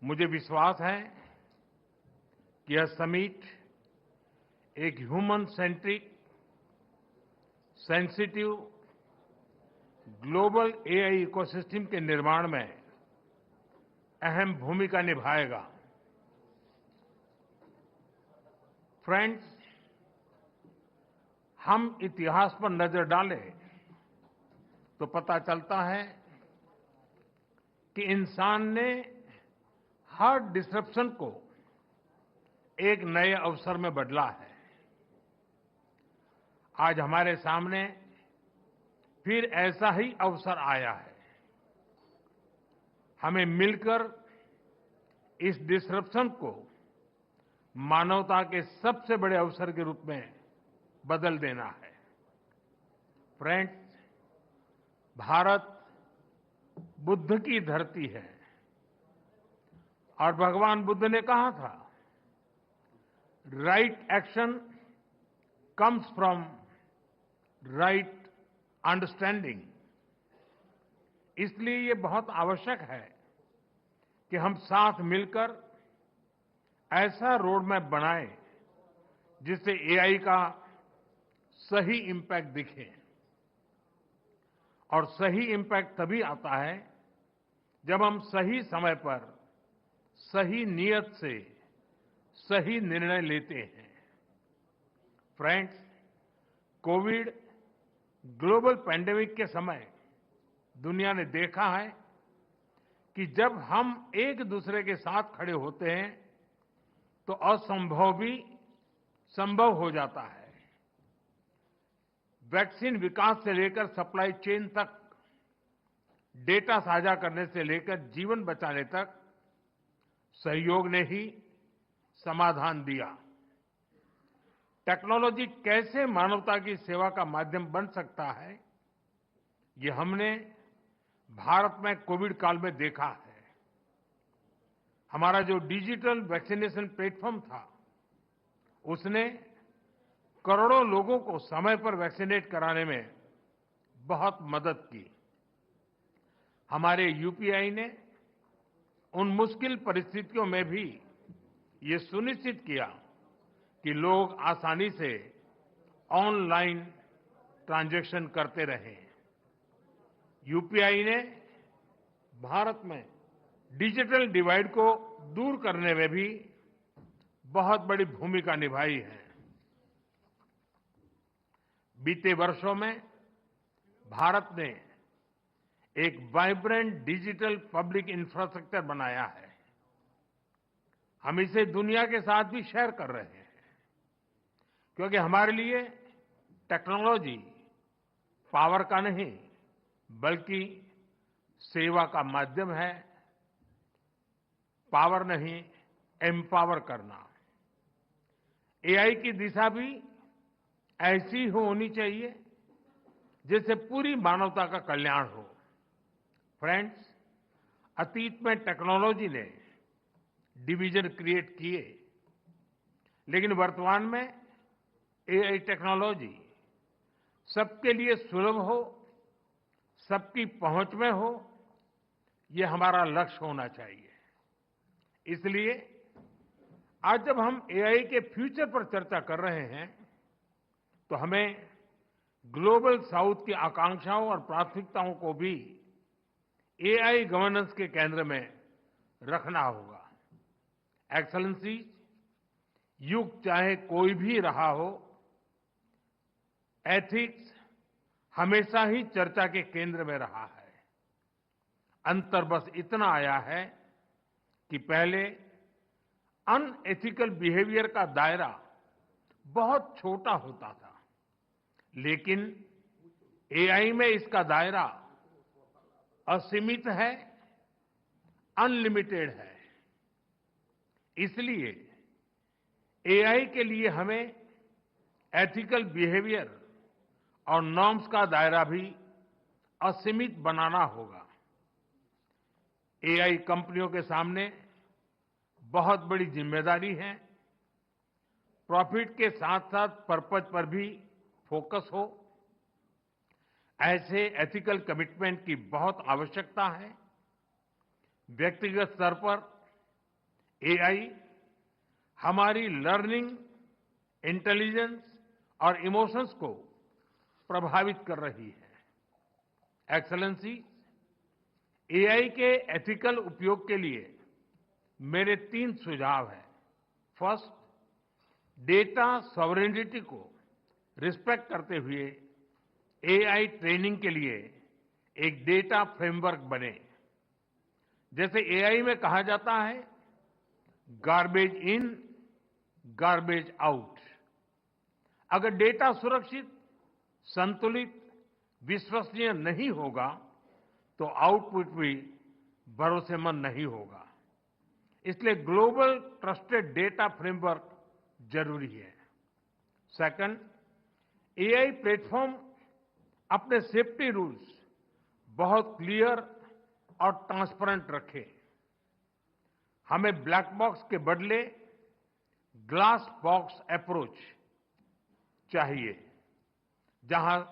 मुझे विश्वास है कि यह समिट एक human centric, sensitive, global AI ecosystem के निर्माण में अहम भूमिका निभाएगा। फ्रेंड्स, हम इतिहास पर नजर डालें तो पता चलता है कि इंसान ने हर डिसरप्शन को एक नए अवसर में बदला है। आज हमारे सामने फिर ऐसा ही अवसर आया है। हमें मिलकर इस डिसरप्शन को मानवता के सबसे बड़े अवसर के रूप में बदल देना है। फ्रेंड्स, भारत बुद्ध की धरती है और भगवान बुद्ध ने कहा था, right action comes from right understanding. इसलिए ये बहुत आवश्यक है कि हम साथ मिलकर ऐसा रोड मैप बनाएं जिससे एआई का सही इम्पैक्ट दिखे। और सही इम्पैक्ट तभी आता है जब हम सही समय पर सही नियत से सही निर्णय लेते हैं। फ्रेंड्स, कोविड ग्लोबल पैंडेमिक के समय दुनिया ने देखा है कि जब हम एक दूसरे के साथ खड़े होते हैं तो असंभव भी संभव हो जाता है। वैक्सीन विकास से लेकर सप्लाई चेन तक, डेटा साझा करने से लेकर जीवन बचाने तक सहयोग ने ही समाधान दिया। टेक्नोलॉजी कैसे मानवता की सेवा का माध्यम बन सकता है, ये हमने भारत में कोविड काल में देखा है। हमारा जो डिजिटल वैक्सीनेशन प्लेटफॉर्म था, उसने करोड़ों लोगों को समय पर वैक्सीनेट कराने में बहुत मदद की। हमारे यूपीआई ने उन मुश्किल परिस्थितियों में भी ये सुनिश्चित किया कि लोग आसानी से ऑनलाइन ट्रांजैक्शन करते रहें। यूपीआई ने भारत में डिजिटल डिवाइड को दूर करने में भी बहुत बड़ी भूमिका निभाई है। बीते वर्षों में भारत ने एक वाइब्रेंट डिजिटल पब्लिक इंफ्रास्ट्रक्चर बनाया है। हम इसे दुनिया के साथ भी शेयर कर रहे हैं, क्योंकि हमारे लिए टेक्नोलॉजी पावर का नहीं बल्कि सेवा का माध्यम है। पावर नहीं, एम्पावर करना। एआई की दिशा भी ऐसी होनी चाहिए जिससे पूरी मानवता का कल्याण हो। फ्रेंड्स, अतीत में टेक्नोलॉजी ने डिवीजन क्रिएट किए, लेकिन वर्तमान में एआई टेक्नोलॉजी सबके लिए सुलभ हो, सबकी पहुंच में हो, ये हमारा लक्ष्य होना चाहिए। इसलिए आज जब हम एआई के फ्यूचर पर चर्चा कर रहे हैं तो हमें ग्लोबल साउथ की आकांक्षाओं और प्राथमिकताओं को भी एआई गवर्नेंस के केंद्र में रखना होगा। एक्सेलेंसी, युग चाहे कोई भी रहा हो, एथिक्स हमेशा ही चर्चा के केंद्र में रहा है। अंतर बस इतना आया है कि पहले अनएथिकल बिहेवियर का दायरा बहुत छोटा होता था, लेकिन एआई में इसका दायरा असीमित है, अनलिमिटेड है। इसलिए एआई के लिए हमें एथिकल बिहेवियर और नॉर्म्स का दायरा भी असीमित बनाना होगा। एआई कंपनियों के सामने बहुत बड़ी जिम्मेदारी है। प्रॉफिट के साथ साथ पर्पज पर भी फोकस हो, ऐसे एथिकल कमिटमेंट की बहुत आवश्यकता है। व्यक्तिगत स्तर पर एआई हमारी लर्निंग, इंटेलिजेंस और इमोशंस को प्रभावित कर रही है। एक्सेलेंसी, एआई के एथिकल उपयोग के लिए मेरे 3 सुझाव हैं। फर्स्ट, डेटा सॉवरेनिटी को रिस्पेक्ट करते हुए एआई ट्रेनिंग के लिए एक डेटा फ्रेमवर्क बने। जैसे एआई में कहा जाता है, गार्बेज इन, गार्बेज आउट। अगर डेटा सुरक्षित, संतुलित, विश्वसनीय नहीं होगा तो आउटपुट भी भरोसेमंद नहीं होगा। इसलिए ग्लोबल ट्रस्टेड डेटा फ्रेमवर्क जरूरी है। सेकंड, एआई प्लेटफॉर्म अपने सेफ्टी रूल्स बहुत क्लियर और ट्रांसपेरेंट रखे। हमें ब्लैक बॉक्स के बदले ग्लास बॉक्स अप्रोच चाहिए, जहां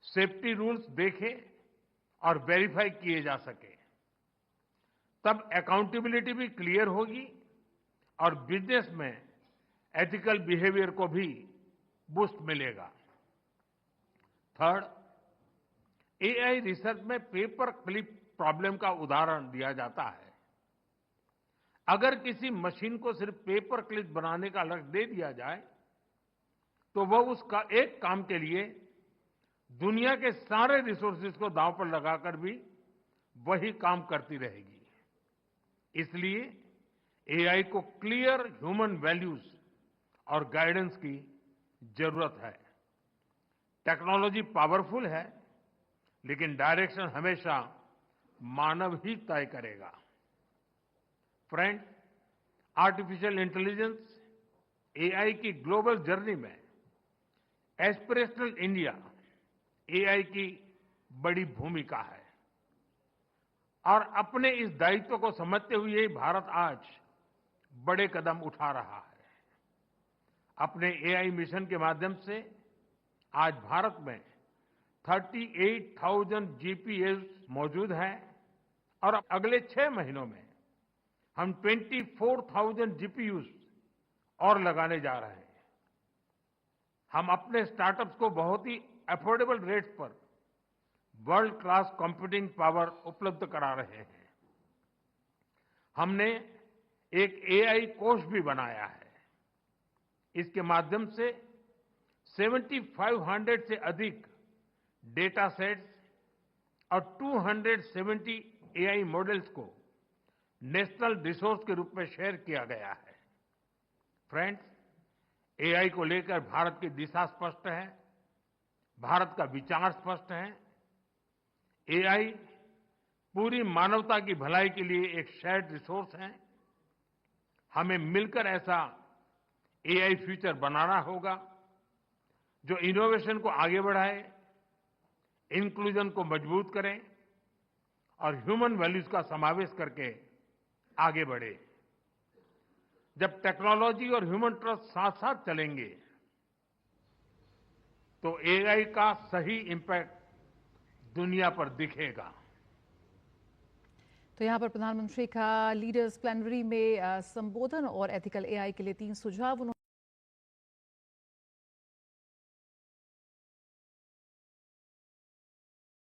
सेफ्टी रूल्स देखे और वेरीफाई किए जा सके। तब अकाउंटेबिलिटी भी क्लियर होगी और बिजनेस में एथिकल बिहेवियर को भी बूस्ट मिलेगा। थर्ड, एआई रिसर्च में पेपर क्लिप प्रॉब्लम का उदाहरण दिया जाता है। अगर किसी मशीन को सिर्फ पेपर क्लिप बनाने का लक्ष्य दे दिया जाए तो वह उसका एक काम के लिए दुनिया के सारे रिसोर्सेज को दांव पर लगाकर भी वही काम करती रहेगी। इसलिए एआई को क्लियर ह्यूमन वैल्यूज और गाइडेंस की जरूरत है। टेक्नोलॉजी पावरफुल है, लेकिन डायरेक्शन हमेशा मानव ही तय करेगा। फ्रेंड्स, आर्टिफिशियल इंटेलिजेंस, एआई की ग्लोबल जर्नी में एस्पिरेशनल इंडिया एआई की बड़ी भूमिका है और अपने इस दायित्व को समझते हुए भारत आज बड़े कदम उठा रहा है। अपने एआई मिशन के माध्यम से आज भारत में 38,000 जीपीएस मौजूद हैं और अगले 6 महीनों में हम 24,000 जीपीयूज और लगाने जा रहे हैं। हम अपने स्टार्टअप्स को बहुत ही अफोर्डेबल रेट्स पर वर्ल्ड क्लास कंप्यूटिंग पावर उपलब्ध करा रहे हैं। हमने एक एआई कोष भी बनाया है। इसके माध्यम से 7,500 से अधिक डेटा सेट्स और 270 एआई मॉडल्स को नेशनल रिसोर्स के रूप में शेयर किया गया है। फ्रेंड्स, एआई को लेकर भारत की दिशा स्पष्ट है, भारत का विचार स्पष्ट है। एआई पूरी मानवता की भलाई के लिए एक शेयर्ड रिसोर्स है। हमें मिलकर ऐसा एआई फ्यूचर बनाना होगा जो इनोवेशन को आगे बढ़ाए, इंक्लूजन को मजबूत करे और ह्यूमन वैल्यूज का समावेश करके आगे बढ़े। जब टेक्नोलॉजी और ह्यूमन ट्रस्ट साथ साथ चलेंगे तो एआई का सही इंपैक्ट दुनिया पर दिखेगा। तो यहाँ पर प्रधानमंत्री का लीडर्स प्लेनरी में संबोधन और एथिकल एआई के लिए 3 सुझाव उन्होंने